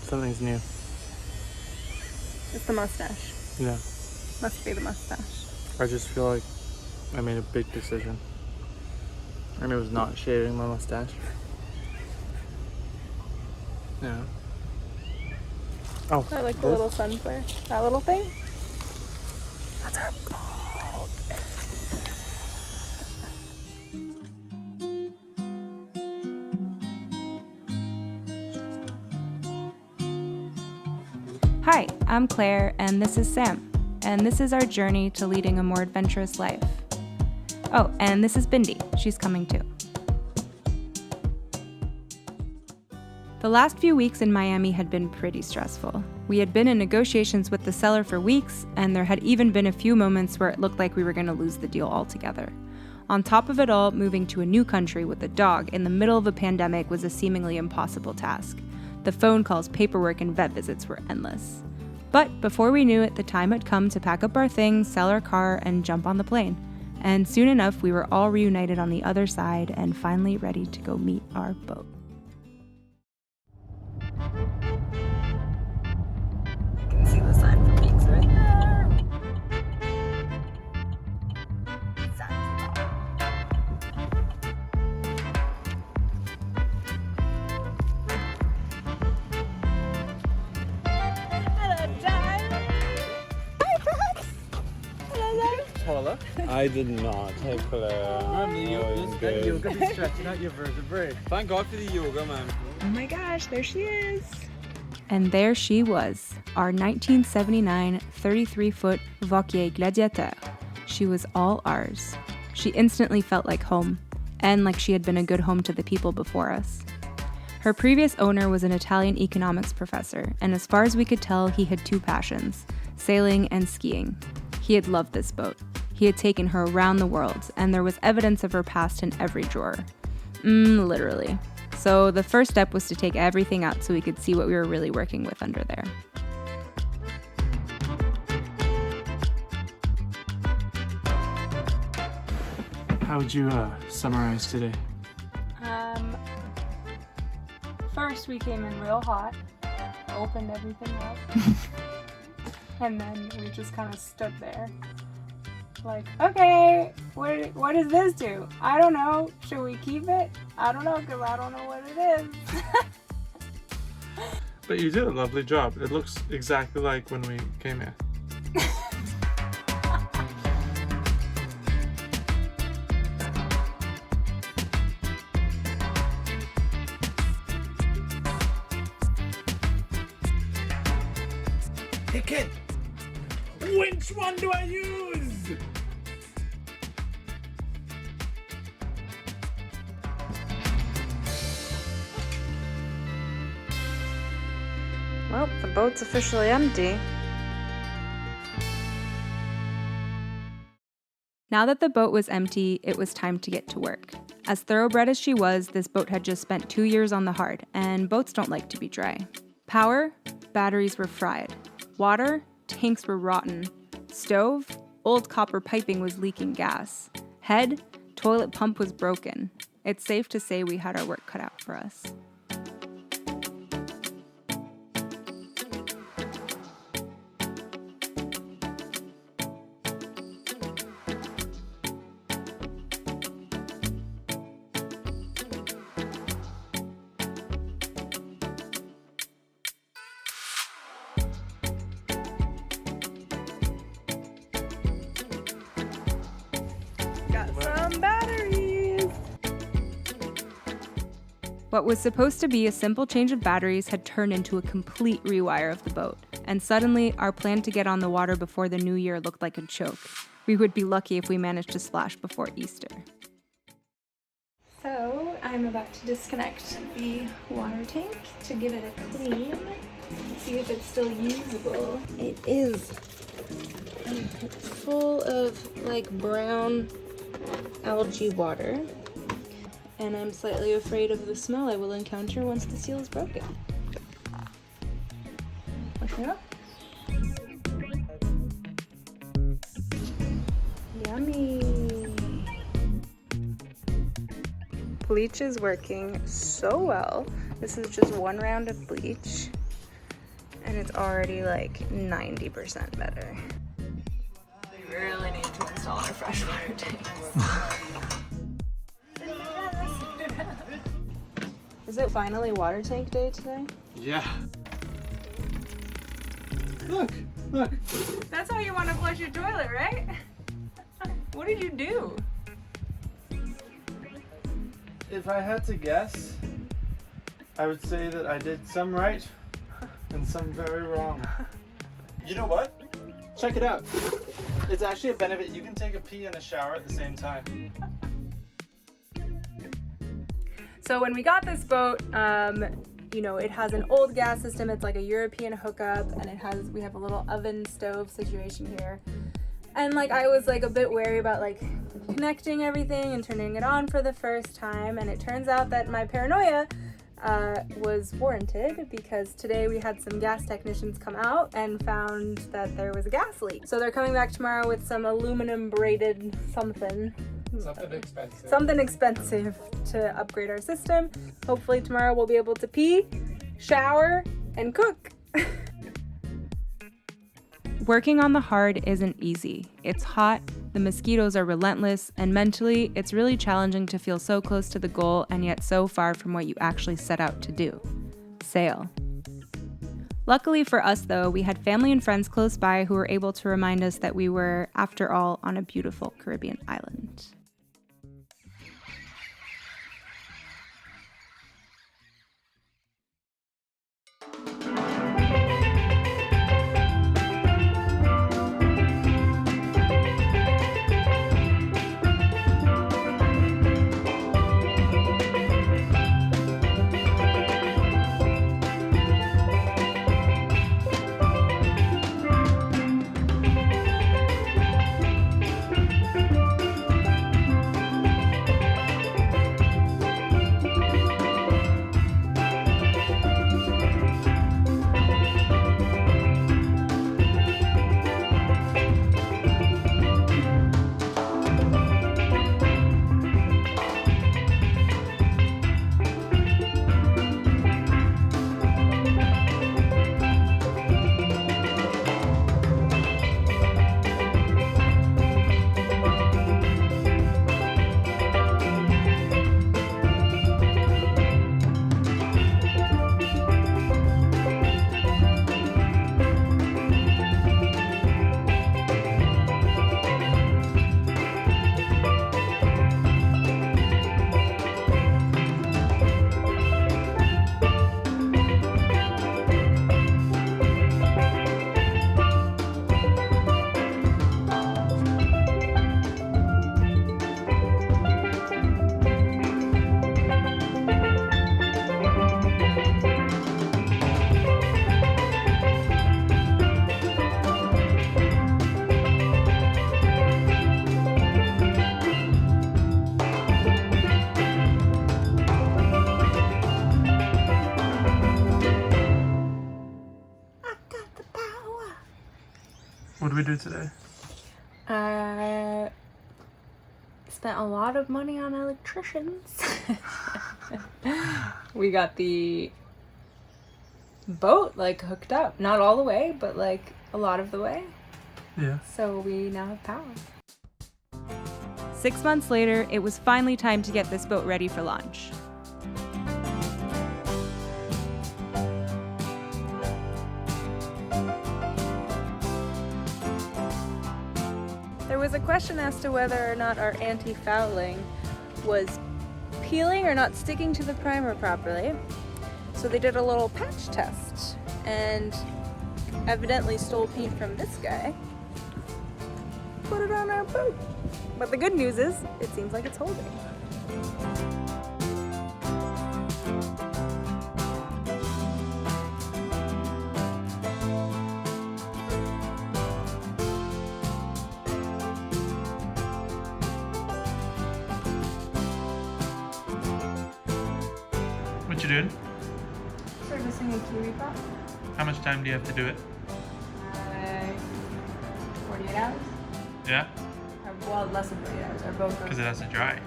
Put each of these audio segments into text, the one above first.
Something's new. It's the mustache. Yeah. Must be the mustache. I just feel like I made a big decision. And it was not shaving my mustache. Yeah. Oh, I like the little sun flare. That little thing? That's our boat. Hi, I'm Claire, and this is Sam, and this is our journey to leading a more adventurous life. Oh, and this is Bindi. She's coming too. The last few weeks in Miami had been pretty stressful. We had been in negotiations with the seller for weeks, and there had even been a few moments where it looked like we were going to lose the deal altogether. On top of it all, moving to a new country with a dog in the middle of a pandemic was a seemingly impossible task. The phone calls, paperwork, and vet visits were endless. But before we knew it, the time had come to pack up our things, sell our car, and jump on the plane. And soon enough, we were all reunited on the other side and finally ready to go meet our boat. You can see the sign for peaks right there. Hello? I did not. Hey, Claire. That yoga be stretching out your vertebrae. Thank God for the yoga, man. Oh my gosh, there she is. And there she was, our 1979 33-foot Vauquier Gladiateur. She was all ours. She instantly felt like home, and like she had been a good home to the people before us. Her previous owner was an Italian economics professor, and as far as we could tell, he had two passions, sailing and skiing. He had loved this boat. He had taken her around the world, and there was evidence of her past in every drawer. Literally. So the first step was to take everything out so we could see what we were really working with under there. How would you summarize today? First we came in real hot, opened everything up, and then we just kind of stood there. Like, okay, what does this do? I don't know. Should we keep it? I don't know, because I don't know what it is. But you did a lovely job. It looks exactly like when we came here. Hey kid, which one do I use? Well, the boat's officially empty. Now that the boat was empty, it was time to get to work. As thoroughbred as she was, this boat had just spent 2 years on the hard, and boats don't like to be dry. Power? Batteries were fried. Water? Tanks were rotten. Stove? Old copper piping was leaking gas. Head? Toilet pump was broken. It's safe to say we had our work cut out for us. Some batteries. What was supposed to be a simple change of batteries had turned into a complete rewire of the boat, and suddenly our plan to get on the water before the new year looked like a joke. We would be lucky if we managed to splash before Easter. So I'm about to disconnect the water tank to give it a clean, see if it's still usable. It is. It's full of like brown algae water, and I'm slightly afraid of the smell I will encounter once the seal is broken. Push it up. Yummy. Bleach is working so well. This is just one round of bleach. and it's already like 90% better. We really need to install our freshwater tanks. Is it finally water tank day today? Yeah. Look, look. That's how you want to flush your toilet, right? What did you do? If I had to guess, I would say that I did some right and some very wrong. You know what? Check it out. It's actually a benefit. You can take a pee and a shower at the same time. So when we got this boat, you know, it has an old gas system. It's like a European hookup, and we have a little oven stove situation here. And like I was like a bit wary about like connecting everything and turning it on for the first time, and it turns out that my paranoia was warranted, because today we had some gas technicians come out and found that there was a gas leak. So they're coming back tomorrow with some aluminum braided something expensive to upgrade our system. Hopefully tomorrow we'll be able to pee, shower, and cook. Working on the hard isn't easy. It's hot, the mosquitoes are relentless, and mentally, it's really challenging to feel so close to the goal and yet so far from what you actually set out to do: sail. Luckily for us, though, we had family and friends close by who were able to remind us that we were, after all, on a beautiful Caribbean island. What did we do today? Spent a lot of money on electricians. We got the boat like hooked up, not all the way, but like a lot of the way. Yeah. So we now have power. 6 months later, it was finally time to get this boat ready for launch. There was a question as to whether or not our anti-fouling was peeling or not sticking to the primer properly. So they did a little patch test and evidently stole paint from this guy. Put it on our boat. But the good news is, it seems like it's holding. What you doing? Servicing a kiwi pot. How much time do you have to do it? 48 hours? Yeah? Well, less than 48 hours. Our boat goes. Because it has to dry.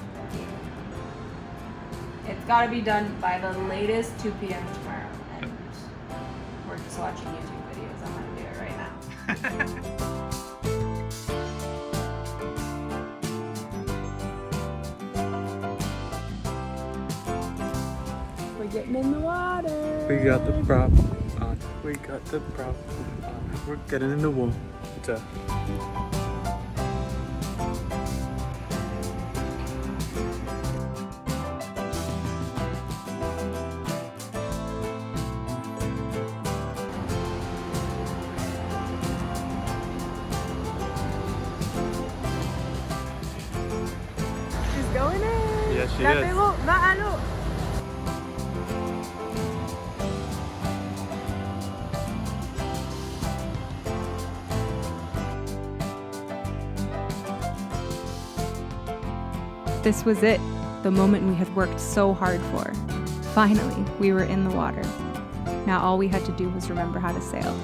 It's got to be done by the latest 2 p.m. tomorrow. And we're just watching YouTube videos. I'm gonna do it right now. We're getting in the water. We got the prop on. We got the prop on. We're getting in the water. She's going in. Yes, she is. This was it, the moment we had worked so hard for. Finally, we were in the water. Now all we had to do was remember how to sail.